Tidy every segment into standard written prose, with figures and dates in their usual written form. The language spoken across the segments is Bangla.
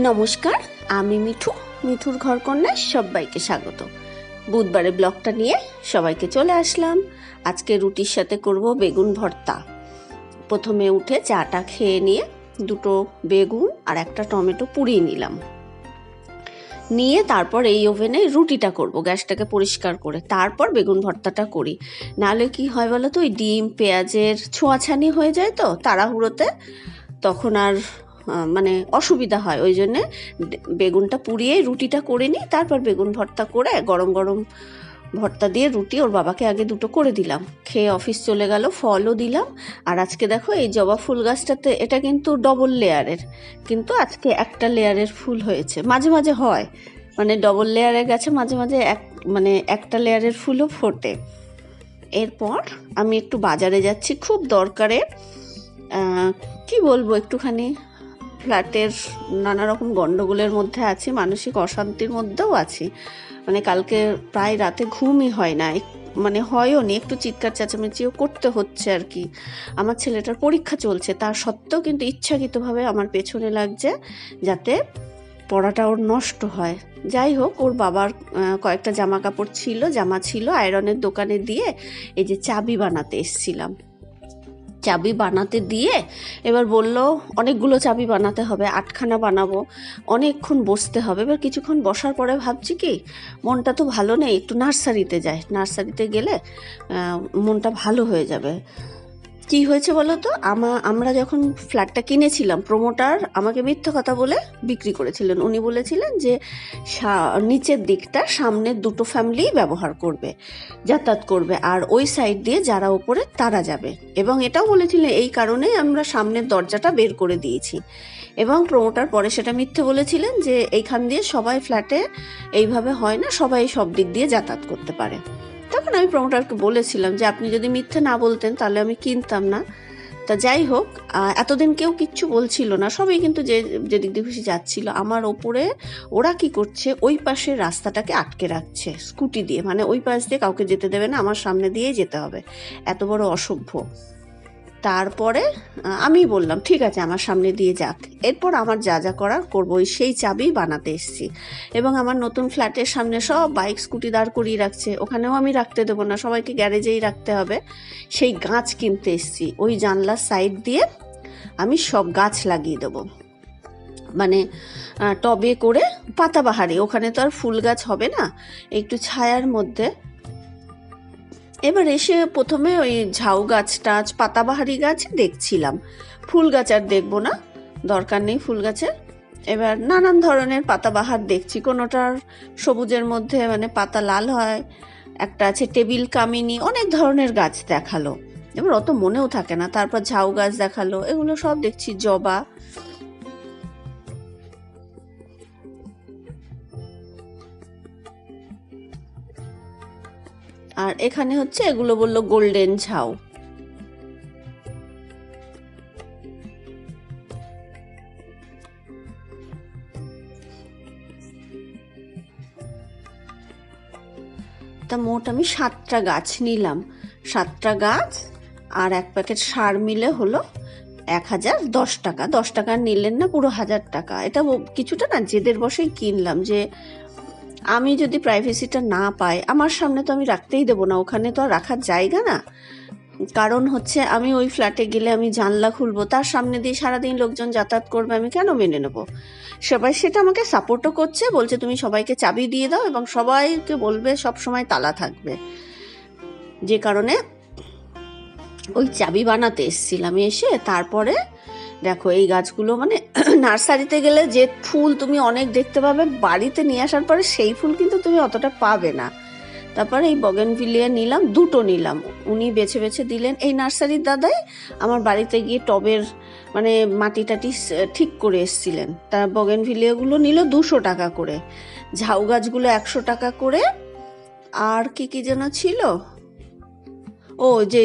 নমস্কার, আমি মিঠু। মিঠুর ঘরকন্যায় সবাইকে স্বাগত। বুধবারে ব্লগটা নিয়ে সবাইকে চলে আসলাম। আজকে রুটির সাথে করব বেগুন ভর্তা। প্রথমে উঠে চাটা খেয়ে নিয়ে দুটো বেগুন আর একটা টমেটো পুড়িয়ে নিলাম, নিয়ে তারপর এই ওভেনে রুটিটা করব, গ্যাসটাকে পরিষ্কার করে তারপর বেগুন ভর্তাটা করি। নাহলে কি হয় বলো তো, ওই ডিম পেঁয়াজের ছোঁয়াছানি হয়ে যায় তো তাড়াহুড়োতে, তখন আর মানে অসুবিধা হয়। ওই জন্যে বেগুনটা পুড়িয়ে রুটিটা করে নিই, তারপর বেগুন ভর্তা করে গরম গরম ভর্তা দিয়ে রুটি ওর বাবাকে আগে দুটো করে দিলাম, খেয়ে অফিস চলে গেল। ফলও দিলাম। আর আজকে দেখো এই জবা ফুল গাছটাতে, এটা কিন্তু ডবল লেয়ারের, কিন্তু আজকে একটা লেয়ারের ফুল হয়েছে। মাঝে মাঝে হয়, মানে ডবল লেয়ারের গাছে মাঝে মাঝে একটা লেয়ারের ফুলও ফোটে। এরপর আমি একটু বাজারে যাচ্ছি, খুব দরকারে। কি বলবো, একটুখানি ফ্ল্যাটের নানা রকম গণ্ডগোলের মধ্যে আছি, মানসিক অশান্তির মধ্যেও আছি। মানে কালকে প্রায় রাতে ঘুমই হয় না, মানে হয়ও নি, একটু চিৎকার চেঁচামেচিও করতে হচ্ছে আর কি। আমার ছেলেটার পরীক্ষা চলছে, তার সত্ত্বেও কিন্তু ইচ্ছাকৃতভাবে আমার পেছনে লাগছে যাতে পড়াটা ওর নষ্ট হয়। যাই হোক, ওর বাবার কয়েকটা জামা ছিল আয়রনের দোকানে দিয়ে এই যে চাবি বানাতে এসছিলাম। চাবি বানাতে দিয়ে এবার বলল অনেকগুলো চাবি বানাতে হবে, 8খানা বানাবো, অনেকক্ষণ বসতে হবে। এবার কিছুক্ষণ বসার পরে ভাবছি কি, মনটা তো ভালো নেই, একটু নার্সারিতে যাই, নার্সারিতে গেলে মনটা ভালো হয়ে যাবে। কি হয়েছে বলো তো, আমরা যখন ফ্ল্যাটটা কিনেছিলাম, প্রমোটার আমাকে মিথ্যে কথা বলে বিক্রি করেছিলেন। উনি বলেছিলেন যে নিচের দিকটা সামনের দুটো ফ্যামিলি ব্যবহার করবে, যাতায়াত করবে, আর ওই সাইড দিয়ে যারা ওপরে তারা যাবে। এবং এটাও বলেছিলেন এই কারণেই আমরা সামনের দরজাটা বের করে দিয়েছি। এবং প্রমোটার পরে সেটা মিথ্যে বলেছিলেন যে এইখান দিয়ে সবাই ফ্ল্যাটে এইভাবে হয় না, সবাই সব দিক দিয়ে যাতায়াত করতে পারে। তখন আমি প্রমোটারকে বলেছিলাম যে আপনি যদি মিথ্যে না বলতেন তাহলে আমি কিনতাম না। তা যাই হোক, এতদিন কেউ কিচ্ছু বলছিল না, সবাই কিন্তু যেদিক দিয়ে খুশি যাচ্ছিল। আমার ওপরে ওরা কি করছে, ওই পাশের রাস্তাটাকে আটকে রাখছে স্কুটি দিয়ে, মানে ওই পাশ দিয়ে কাউকে যেতে দেবে না, আমার সামনে দিয়েই যেতে হবে। এত বড় অসভ্য। তারপরে আমি বললাম ঠিক আছে, আমার সামনে দিয়ে যাক, এরপর আমার যা যা করার করবো। সেই চাবি বানাতে এসেছি। এবং আমার নতুন ফ্ল্যাটের সামনে সব বাইক স্কুটি দাঁড় করিয়ে রাখছে, ওখানেও আমি রাখতে দেবো না, সবাইকে গ্যারেজেই রাখতে হবে। সেই গাছ কিনতে এসেছি, ওই জানলার সাইড দিয়ে আমি সব গাছ লাগিয়ে দেবো, মানে টবে করে পাতাবাহারে। ওখানে তো আর ফুল গাছ হবে না, একটু ছায়ার মধ্যে। এবার এসে প্রথমে ওই ঝাউ গাছ টাছ পাতাবাহারি গাছ দেখছিলাম, ফুল গাছ আর দেখবো না, দরকার নেই ফুল গাছের। এবার নানান ধরনের পাতাবাহার দেখছি, কোনোটার সবুজের মধ্যে মানে পাতা লাল হয়, একটা আছে টেবিল কামিনী, অনেক ধরনের গাছ দেখালো। এবার অত মনেও থাকে না। তারপর ঝাউ গাছ দেখালো, এগুলো সব দেখছি, জবা। আর এখানে হচ্ছে এগুলো বললো গোল্ডেন ঝাউ। তা মোট আমি 7টা গাছ নিলাম, 7টা গাছ আর 1 প্যাকেট সার মিলে হলো 1010 টাকা। 10 টাকা নিলেন না, পুরো 1000 টাকা। এটা কিছুটা না জেদের বসেই কিনলাম, যে আমি যদি প্রাইভেসিটা না পাই, আমার সামনে তো আমি রাখতেই দেবো না, ওখানে তো আর রাখার জায়গা না। কারণ হচ্ছে আমি ওই ফ্ল্যাটে গেলে আমি জানলা খুলবো, তার সামনে দিয়ে সারাদিন লোকজন যাতায়াত করবে, আমি কেন মেনে নেবো? সবাই সেটা আমাকে সাপোর্টও করছে, বলছে তুমি সবাইকে চাবি দিয়ে দাও এবং সবাইকে বলবে সব সময় তালা থাকবে। যে কারণে ওই চাবি বানাতে এসেছিলাম। এসে তারপরে দেখো এই গাছগুলো, মানে নার্সারিতে গেলে যে ফুল তুমি অনেক দেখতে পাবে, বাড়িতে নিয়ে আসার পরে সেই ফুল কিন্তু তুমি অতটা পাবে না। তারপরে এই বগেনভিলিয়া নিলাম, দুটো নিলাম, উনি বেছে বেছে দিলেন। এই নার্সারির দাদাই আমার বাড়িতে গিয়ে টবের মানে মাটি টাটি ঠিক করে এসছিলেন। তার বগেনভিলিয়াগুলো নিল 200 টাকা করে, ঝাউ গাছগুলো 100 টাকা করে, আর কি কি যেন ছিল, ও যে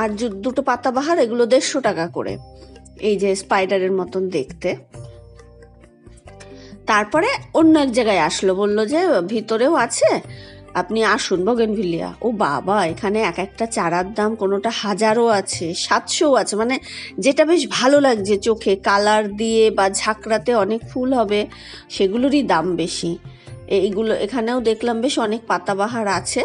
আর দুটো পাতাবাহার, এগুলো 150 টাকা করে, এই যে স্পাইডারের মতন দেখতে। তারপরে অন্য এক জায়গায় আসলো, বললো যে ভিতরেও আছে, আপনি আসুন বগেনভিলিয়া। ও বাবা, এখানে এক একটা চারার দাম কোনোটা 1000ও আছে, 700ও আছে, মানে যেটা বেশ ভালো লাগছে চোখে, কালার দিয়ে বা ঝাঁকড়াতে অনেক ফুল হবে সেগুলোরই দাম বেশি। এইগুলো এখানেও দেখলাম বেশ অনেক পাতাবাহার আছে।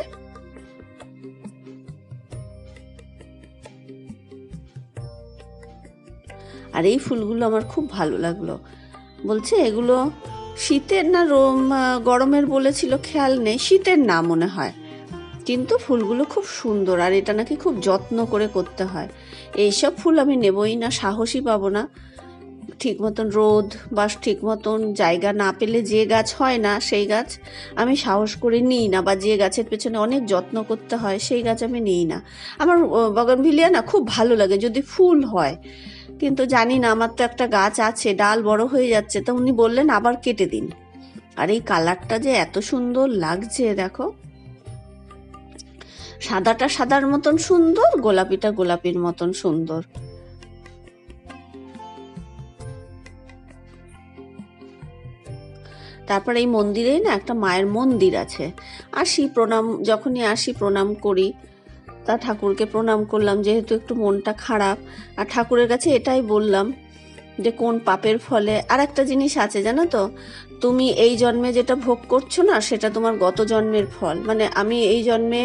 আর এই ফুলগুলো আমার খুব ভালো লাগলো। বলছে এগুলো শীতের না গরমের বলেছিল, খেয়াল নেই, শীতের না মনে হয়, কিন্তু ফুলগুলো খুব সুন্দর আর এটা নাকি খুব যত্ন করে করতে হয়। এইসব ফুল আমি নেবই না, সাহসই পাবো না। ঠিক মতন রোদ বা ঠিক মতন জায়গা না পেলে যে গাছ হয় না সেই গাছ আমি সাহস করে নিই না, বা যে গাছের পেছনে অনেক যত্ন করতে হয় সেই গাছ আমি নিই না। আমার বগেনভিলিয়া না খুব ভালো লাগে যদি ফুল হয়, কিন্তু জানি না, আমার তো একটা গাছ আছে, ডাল বড় হয়ে যাচ্ছে, তো উনি বললেন আবার কেটে দিন। আর এই কালারটা যে এত সুন্দর লাগছে দেখো, সাদাটা সাদার মতন সুন্দর, গোলাপিটা গোলাপির মতন সুন্দর। তারপর এই মন্দিরেই না একটা মায়ের মন্দির আছে, আসি প্রণাম, যখনই আসি প্রণাম করি। তা ঠাকুরকে প্রণাম করলাম, যেহেতু একটু মনটা খারাপ, আর ঠাকুরের কাছে এটাই বললাম যে কোন পাপের ফলে। আর একটা জিনিস আছে জানো তো, তুমি এই জন্মে যেটা ভোগ করছো না সেটা তোমার গত জন্মের ফল, মানে আমি এই জন্মে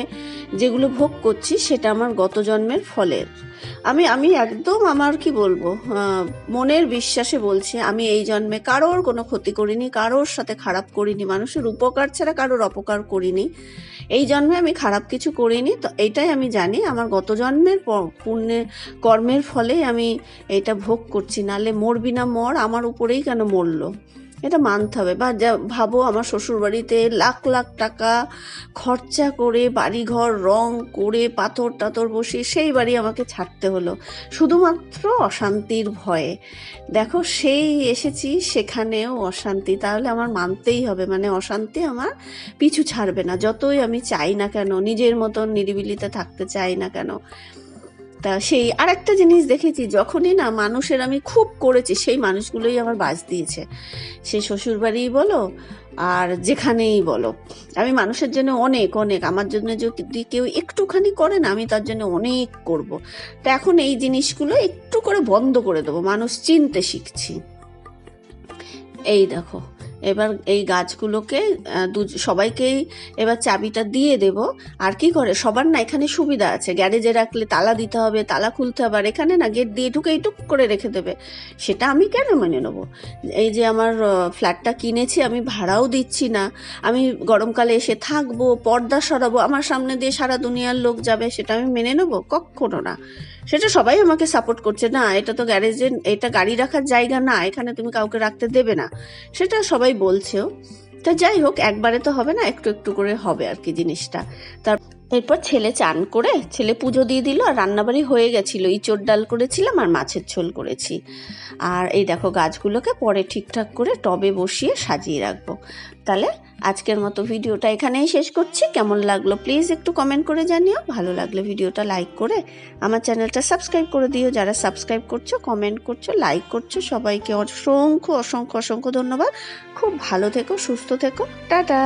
যেগুলো ভোগ করছি সেটা আমার গত জন্মের ফলের। আমি একদম আমার কি বলবো, মনের বিশ্বাসে বলছি, আমি এই জন্মে কারোর কোনো ক্ষতি করিনি, কারোর সাথে খারাপ করিনি, মানুষের উপকার ছাড়া কারোর অপকার করিনি। এই জন্মে আমি খারাপ কিছু করিনি, তো এইটাই আমি জানি আমার গত জন্মের পুণ্যের কর্মের ফলে আমি এটা ভোগ করছি, নালে মরবি না মর, আমার উপরেই কেন মরলো, এটা মানতে হবে। বা যা ভাবো, আমার শ্বশুরবাড়িতে লাখ লাখ টাকা খরচা করে বাড়িঘর রং করে পাথর টাথর বসিয়ে সেই বাড়ি আমাকে ছাড়তে হলো শুধুমাত্র অশান্তির ভয়ে। দেখো সেই এসেছি, সেখানেও অশান্তি, তাহলে আমার মানতেই হবে, মানে অশান্তি আমার পিছু ছাড়বে না, যতই আমি চাই না কেন, নিজের মতন নিরিবিলিতে থাকতে চাই না কেন। তা সেই আর একটা জিনিস দেখেছি, যখনই না মানুষের আমি খুব করেছি সেই মানুষগুলোই আমার বাজ দিয়েছে, সে শ্বশুরবাড়ি বলো আর যেখানেই বলো। আমি মানুষের জন্য অনেক অনেক, আমার জন্য যদি কেউ একটুখানি করে না আমি তার জন্য অনেক করব। তা এখন এই জিনিসগুলো একটু করে বন্ধ করে দেবো, মানুষ চিনতে শিখছি। এই দেখো, এবার এই গাছগুলোকে সবাইকেই এবার চাবিটা দিয়ে দেব। আর কি করে, সবার না এখানে সুবিধা আছে, গ্যারেজে রাখলে তালা দিতে হবে, তালা খুলতে হবে, আর এখানে না গেট দিয়ে ঢুকে টুক করে রেখে দেবে। সেটা আমি কেন মেনে নেবো? এই যে আমার ফ্ল্যাটটা কিনেছি, আমি ভাড়াও দিচ্ছি না, আমি গরমকালে এসে থাকবো, পর্দা সরাবো, আমার সামনে দিয়ে সারা দুনিয়ার লোক যাবে, সেটা আমি মেনে নেবো? কখনো না। সেটা সবাই আমাকে সাপোর্ট করছে, না এটা তো গ্যারেজে, এটা গাড়ি রাখার জায়গা না, এখানে তুমি কাউকে রাখতে দেবে না, সেটা সবাই বলছেও। তা যাই হোক, একবারে তো হবে না, একটু একটু করে হবে আর কি জিনিসটা। এরপর ছেলে চান করে ছেলে পুজো দিয়ে দিল, আর রান্নাবাড়ি হয়ে গেছিলো, ইঁচড় ডাল করেছিলাম আর মাছের ঝোল করেছি। আর এই দেখো গাছগুলোকে পরে ঠিকঠাক করে টবে বসিয়ে সাজিয়ে রাখবো। তাহলে আজকের মতো ভিডিওটা এখানেই শেষ করছি। কেমন লাগলো প্লিজ একটু কমেন্ট করে জানিও, ভালো লাগলে ভিডিওটা লাইক করে আমার চ্যানেলটা সাবস্ক্রাইব করে দিও। যারা সাবস্ক্রাইব করছো, কমেন্ট করছো, লাইক করছো, সবাইকে অসংখ্য অসংখ্য অসংখ্য ধন্যবাদ। খুব ভালো থেকো, সুস্থ থেকো, টাটা।